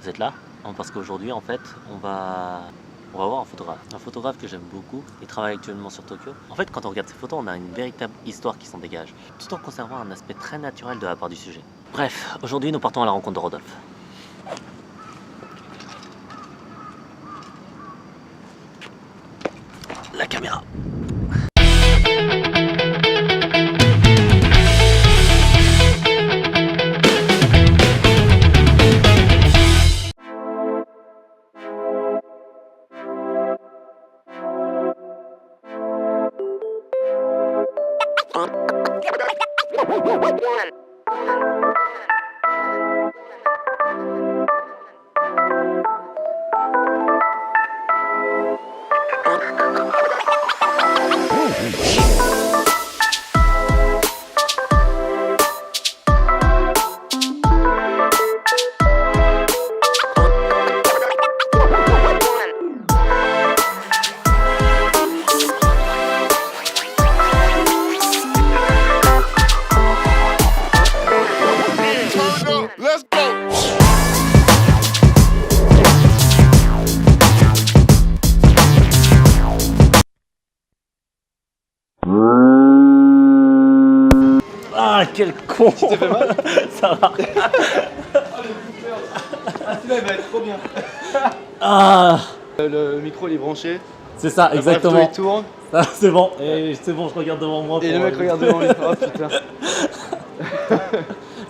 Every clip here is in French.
vous êtes là parce qu'aujourd'hui en fait on va voir un photographe que j'aime beaucoup. Il travaille actuellement sur Tokyo. En fait quand on regarde ces photos on a une véritable histoire qui s'en dégage, tout en conservant un aspect très naturel de la part du sujet. Bref, aujourd'hui nous partons à la rencontre de Rodolphe. La caméra. Ah quel con! Tu t'es fait mal? Ça va. Ah celui-là il va être trop bien. Ah Le micro il est branché. c'est ça, La exactement. il tourne. Ah, c'est bon, et c'est bon, je regarde devant moi. Et le mec regarde devant lui. Oh putain.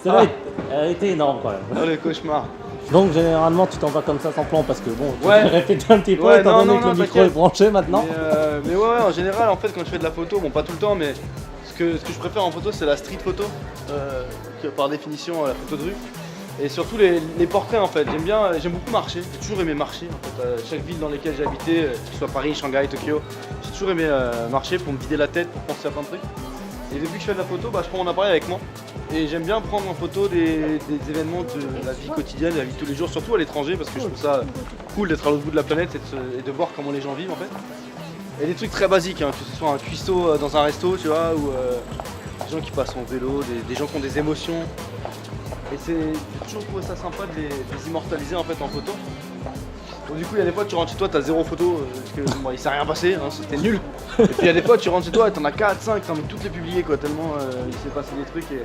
C'est vrai, elle était énorme quand même. Oh le cauchemar. Donc généralement tu t'en vas comme ça sans plan parce que bon, tu Ouais. répéter un petit peu Ouais, étant non, donné non, que le non, micro t'inquiète. est branché maintenant. Mais ouais, en général en fait quand je fais de la photo, bon pas tout le temps mais ce que je préfère en photo c'est la street photo, que par définition la photo de rue. Et surtout les portraits en fait, j'aime beaucoup marcher, j'ai toujours aimé marcher en fait, chaque ville dans laquelle j'ai habité, que ce soit Paris, Shanghai, Tokyo, j'ai toujours aimé marcher pour me vider la tête, pour penser à plein de trucs. Et depuis que je fais de la photo, je prends mon appareil avec moi et j'aime bien prendre en photo des événements de la vie quotidienne, de la vie de tous les jours, surtout à l'étranger parce que je trouve ça cool d'être à l'autre bout de la planète et de voir comment les gens vivent en fait. Et des trucs très basiques, hein, que ce soit un cuistot dans un resto, tu vois, ou des gens qui passent en vélo, des gens qui ont des émotions. Et j'ai toujours trouvé ça sympa de les immortaliser en fait en photo. Donc du coup il y a des fois tu rentres chez toi, t'as 0 photo parce que bon, il s'est rien passé, hein, c'était nul. Et puis il y a des fois tu rentres chez toi et t'en as 4, 5, t'as envie de toutes les publier quoi, tellement il s'est passé des trucs. Donc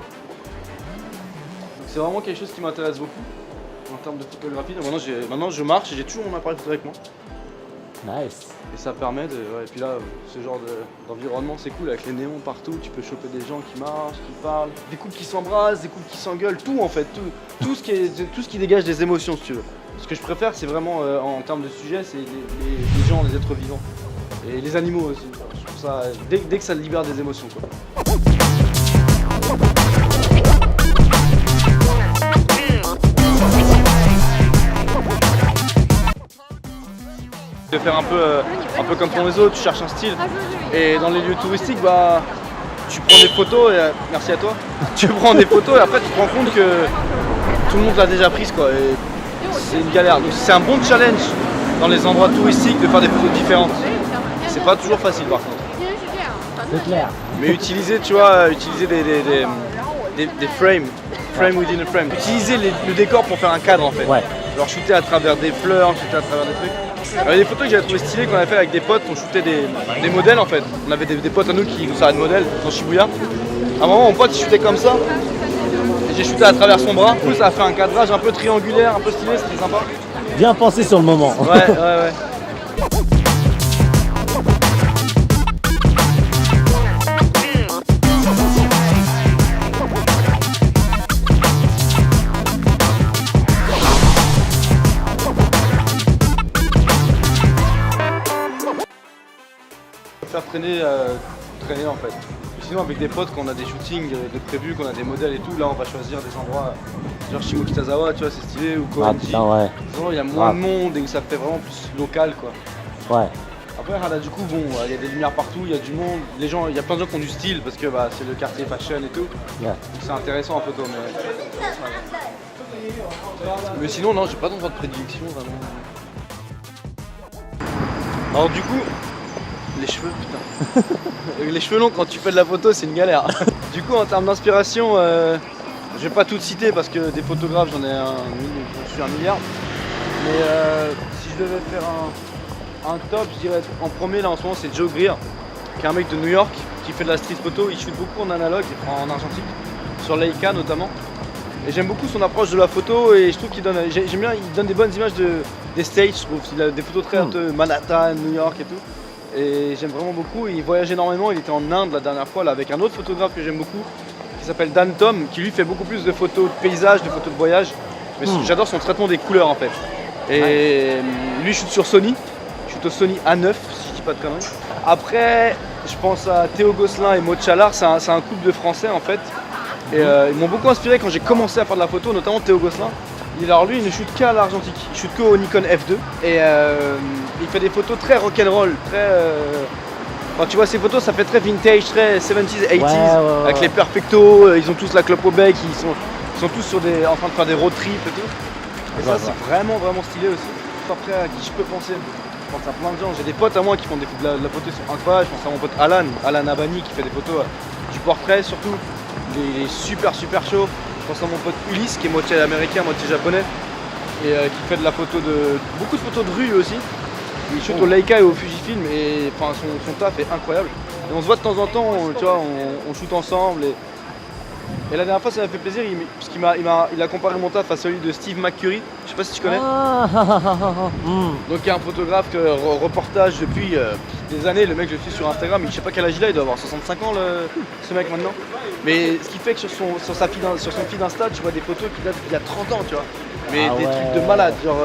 c'est vraiment quelque chose qui m'intéresse beaucoup en termes de photographie. Donc maintenant je marche et j'ai toujours mon appareil photo avec moi. Nice. Et ça permet de. Ouais, et puis là, ce genre d'environnement, c'est cool avec les néons partout. Tu peux choper des gens qui marchent, qui parlent, des couples qui s'embrassent, des couples qui s'engueulent, tout en fait, tout ce qui dégage des émotions, si tu veux. Ce que je préfère, c'est vraiment en termes de sujet, c'est les gens, les êtres vivants et les animaux aussi. Je trouve ça dès que ça libère des émotions, quoi. De faire un peu comme ton réseau, tu cherches un style. Et dans les lieux touristiques, tu prends des photos et merci à toi. Tu prends des photos et après tu te rends compte que tout le monde l'a déjà prise quoi. Et c'est une galère. Donc c'est un bon challenge dans les endroits touristiques de faire des photos différentes. C'est pas toujours facile par contre. C'est clair. Mais utiliser, tu vois, des frames. Frame within a frame. Utiliser le décor pour faire un cadre en fait. Ouais. Genre shooter à travers des fleurs, shooter à travers des trucs. Il y avait des photos que j'avais trouvé stylées qu'on avait fait avec des potes, on shootait des modèles en fait. On avait des potes à nous qui nous servaient de modèles dans Shibuya. À un moment mon pote il shootait comme ça. Et j'ai shooté à travers son bras. Du coup ça a fait un cadrage un peu triangulaire, un peu stylé, c'était sympa. Bien pensé sur le moment. Ouais. Faire traîner en fait. Sinon avec des potes quand on a des shootings de prévus, qu'on a des modèles et tout, là on va choisir des endroits genre Shimokitazawa, tu vois c'est stylé, ou Ah Koenji. putain ouais. Sinon il y a moins de monde et ça fait vraiment plus local quoi. Ouais. Après là du coup bon, il y a des lumières partout, il y a du monde, il y a plein de gens qui ont du style parce que c'est le quartier fashion et tout. Yeah. Donc c'est intéressant en photo mais sinon non j'ai pas d'endroit de prédilection vraiment. Alors du coup, les cheveux, putain. Les cheveux longs quand tu fais de la photo c'est une galère. Du coup en termes d'inspiration, je vais pas tout citer parce que des photographes j'en suis un milliard. Mais si je devais faire un top, je dirais en premier là en ce moment c'est Joe Greer, qui est un mec de New York qui fait de la street photo. Il shoot beaucoup en analogue, en argentique, sur Leica notamment. Et j'aime beaucoup son approche de la photo et je trouve qu'il donne, j'aime bien, il donne des bonnes images des States, je trouve. Il a des photos très Manhattan, New York et tout. Et j'aime vraiment beaucoup. Il voyage énormément. Il était en Inde la dernière fois là, avec un autre photographe que j'aime beaucoup, qui s'appelle Dan Tom, qui lui fait beaucoup plus de photos de paysages, de photos de voyage. Mais j'adore son traitement des couleurs en fait. Et lui, il shoot sur Sony. Il shoot au Sony A9, si je dis pas de conneries. Après, je pense à Théo Gosselin et Maud Chalard. C'est un couple de Français en fait. Et ils m'ont beaucoup inspiré quand j'ai commencé à faire de la photo, notamment Théo Gosselin. Alors lui, il ne shoot qu'à l'argentique, il shoot que au Nikon F2. Et il fait des photos très rock'n'roll, très... Enfin, tu vois, ces photos, ça fait très vintage, très 70s, 80s, avec les perfectos, ils ont tous la clope au bec, ils sont tous en train de faire des road trips et tout. Et ça, c'est vraiment, vraiment stylé aussi. Après, à qui je peux penser? Je pense à plein de gens. J'ai des potes à moi qui font de la photo, ils sont incroyables. Je pense à mon pote Alan Abani, qui fait des photos du portrait surtout. Il est super chaud. Je pense à mon pote Ulysse qui est moitié américain, moitié japonais et qui fait de la photo beaucoup de photos de rue aussi. Il shoot au Leica et au Fujifilm et enfin son taf est incroyable. Et on se voit de temps en temps, tu vois, on shoot ensemble et la dernière fois ça m'a fait plaisir parce qu'il a comparé mon taf à celui de Steve McCurry. Je sais pas si tu connais. Donc il y a un photographe reportage depuis des années. Le mec, je le suis sur Instagram, je sais pas quel âge il a, il doit avoir 65 ans ce mec maintenant. Mais ce qui fait que sur son feed Insta, tu vois des photos qui datent d'il y a 30 ans, tu vois. Mais des trucs de malade, genre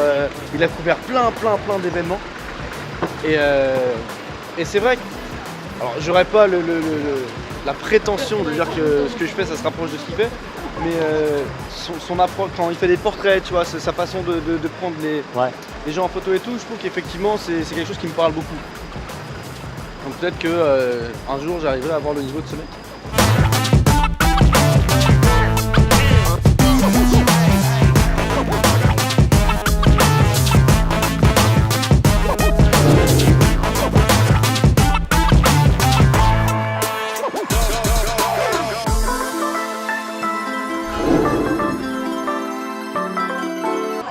il a couvert plein d'événements. Et c'est vrai que, alors j'aurais pas la prétention de dire que ce que je fais ça se rapproche de ce qu'il fait, mais son approche, quand il fait des portraits, tu vois, sa façon de prendre les gens en photo et tout, je trouve qu'effectivement c'est quelque chose qui me parle beaucoup. Donc peut-être que un jour j'arriverai à avoir le niveau de ce mec.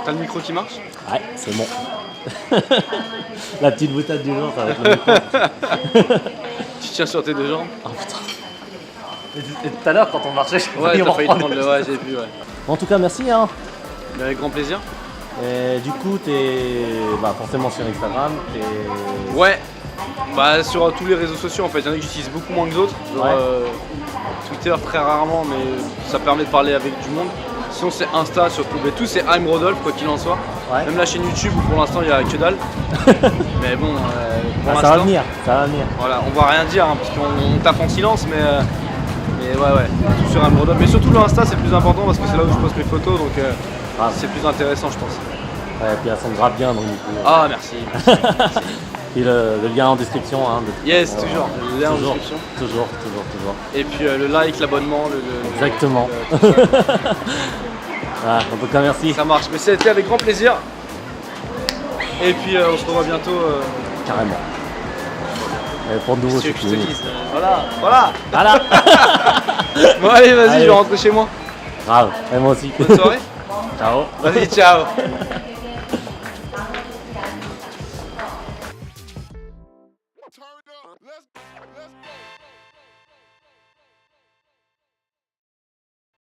T'as le micro qui marche? Ouais, c'est bon. La petite boutade du jour, ça va être le micro. Tu tiens sur tes deux jambes? Oh putain. Et tout à l'heure, quand on marchait, j'ai failli prendre le... Ouais, j'ai vu, ouais. En tout cas, merci. Hein. Avec grand plaisir. Et du coup, t'es forcément sur Instagram. Ouais. Bah, sur tous les réseaux sociaux, en fait. Il y en a que j'utilise beaucoup moins que d'autres. Genre Twitter, très rarement, mais ça permet de parler avec du monde. Sinon c'est Insta surtout, mais tout c'est I'm Rodolphe quoi qu'il en soit. Ouais. Même la chaîne YouTube où pour l'instant il n'y a que dalle. Mais bon, pour l'instant, ça va venir. Voilà, on va rien dire hein, parce qu'on tape en silence, mais ouais, tout sur I'm Rodolphe. Mais surtout le Insta c'est plus important parce que c'est là où je poste mes photos, donc c'est plus intéressant je pense. Ouais, et puis ça me gratte bien donc du coup. Ah merci. Et le lien en description. Hein, yes, toujours. Le lien en description. Toujours. Et puis le like, l'abonnement, exactement. Ah, en tout cas, merci. Ça marche, mais c'était avec grand plaisir. Et puis on se revoit bientôt. Carrément. Pour de nouveau, c'est que je te dise. Voilà. Bon allez, vas-y, je vais rentrer chez moi. Grave, et moi aussi. Bonne soirée. Ciao. Vas-y, ciao.